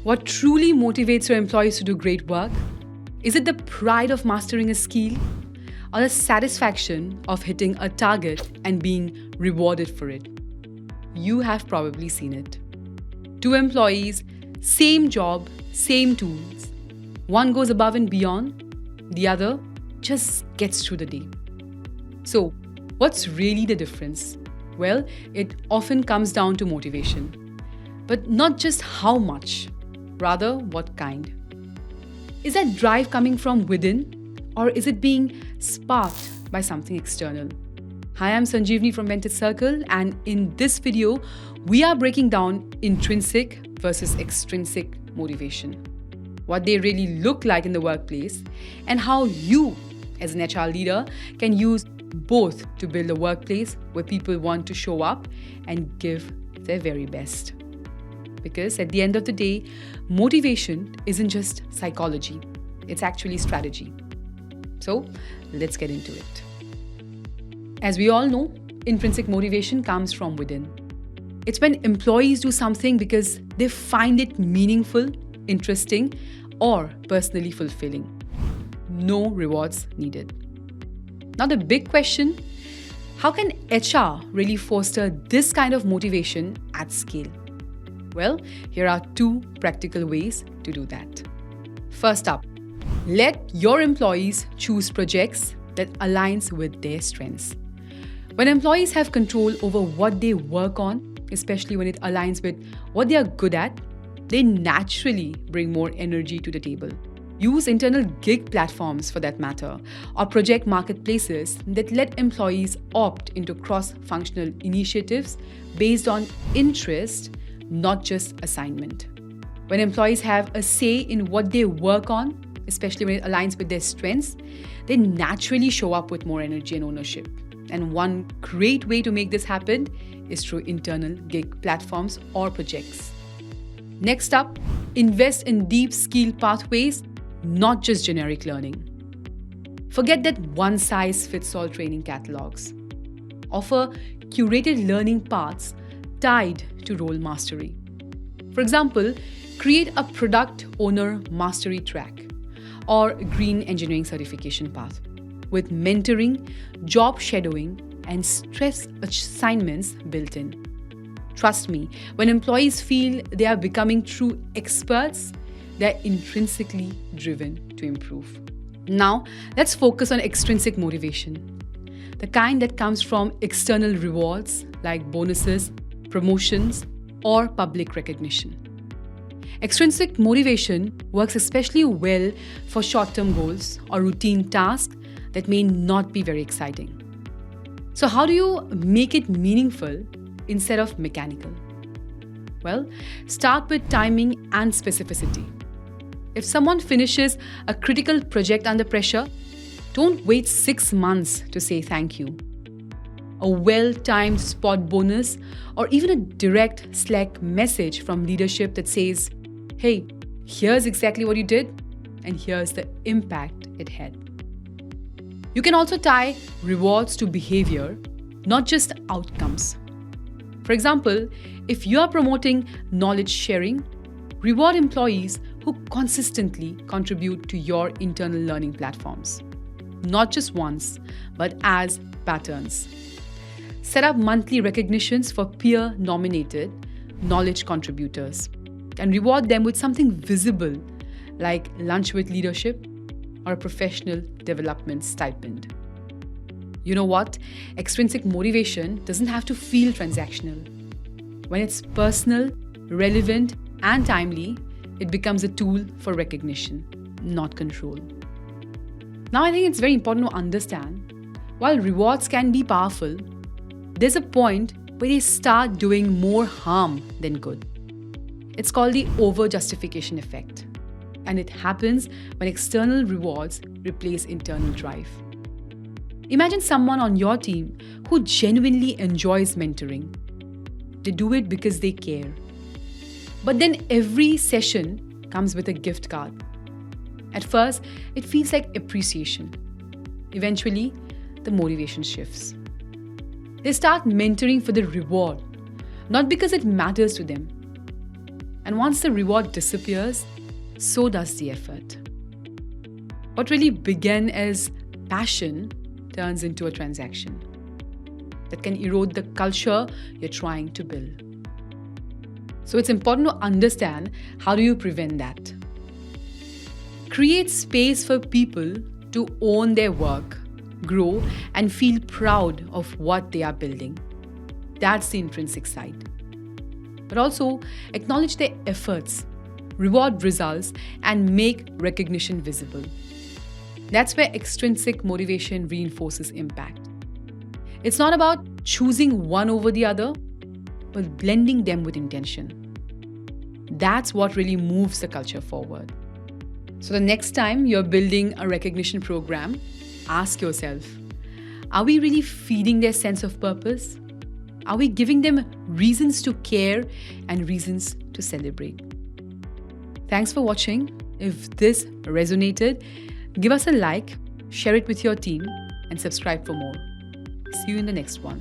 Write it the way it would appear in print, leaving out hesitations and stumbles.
What truly motivates your employees to do great work? Is it the pride of mastering a skill or the satisfaction of hitting a target and being rewarded for it? You have probably seen it. Two employees, same job, same tools. One goes above and beyond, the other just gets through the day. So, what's really the difference? Well, it often comes down to motivation. But not just how much, rather what kind. Is that drive coming from within, or is it being sparked by something external? Hi, I'm Sanjeevani from Mentor Circle, and in this video, we are breaking down intrinsic versus extrinsic motivation, what they really look like in the workplace, and how you, as an HR leader, can use both to build a workplace where people want to show up and give their very best. Because at the end of the day, motivation isn't just psychology, it's actually strategy. So let's get into it. As we all know, intrinsic motivation comes from within. It's when employees do something because they find it meaningful, interesting, or personally fulfilling. No rewards needed. Now the big question, how can HR really foster this kind of motivation at scale? Well, here are two practical ways to do that. First up, let your employees choose projects that aligns with their strengths. When employees have control over what they work on, especially when it aligns with what they are good at, they naturally bring more energy to the table. Use internal gig platforms for that matter, or project marketplaces that let employees opt into cross-functional initiatives based on interest, not just assignment. When employees have a say in what they work on, especially when it aligns with their strengths, they naturally show up with more energy and ownership. And one great way to make this happen is through internal gig platforms or projects. Next up, invest in deep skill pathways, not just generic learning. Forget that one-size-fits-all training catalogs. Offer curated learning paths tied to role mastery. For example, create a product owner mastery track or green engineering certification path with mentoring, job shadowing, and stress assignments built in. Trust me, when employees feel they are becoming true experts, they're intrinsically driven to improve. Now, let's focus on extrinsic motivation, the kind that comes from external rewards like bonuses, promotions, or public recognition. Extrinsic motivation works especially well for short-term goals or routine tasks that may not be very exciting. So how do you make it meaningful instead of mechanical? Well, start with timing and specificity. If someone finishes a critical project under pressure, don't wait 6 months to say thank you. A well-timed spot bonus, or even a direct Slack message from leadership that says, hey, here's exactly what you did, and here's the impact it had. You can also tie rewards to behavior, not just outcomes. For example, if you are promoting knowledge sharing, reward employees who consistently contribute to your internal learning platforms, not just once, but as patterns. Set up monthly recognitions for peer-nominated knowledge contributors and reward them with something visible like lunch with leadership or a professional development stipend. You know what? Extrinsic motivation doesn't have to feel transactional. When it's personal, relevant, and timely, it becomes a tool for recognition, not control. Now, I think it's very important to understand, while rewards can be powerful, there's a point where they start doing more harm than good. It's called the Overjustification Effect, and it happens when external rewards replace internal drive. Imagine someone on your team who genuinely enjoys mentoring. They do it because they care. But then every session comes with a gift card. At first, it feels like appreciation. Eventually, the motivation shifts. They start mentoring for the reward, not because it matters to them. And once the reward disappears, so does the effort. What really began as passion turns into a transaction that can erode the culture you're trying to build. So it's important to understand, how do you prevent that? Create space for people to own their work, grow, and feel proud of what they are building. That's the intrinsic side. But also acknowledge their efforts, reward results, and make recognition visible. That's where extrinsic motivation reinforces impact. It's not about choosing one over the other, but blending them with intention. That's what really moves the culture forward. So the next time you're building a recognition program, ask yourself, are we really feeding their sense of purpose? Are we giving them reasons to care and reasons to celebrate? Thanks for watching. If this resonated, give us a like, share it with your team, and subscribe for more. See you in the next one.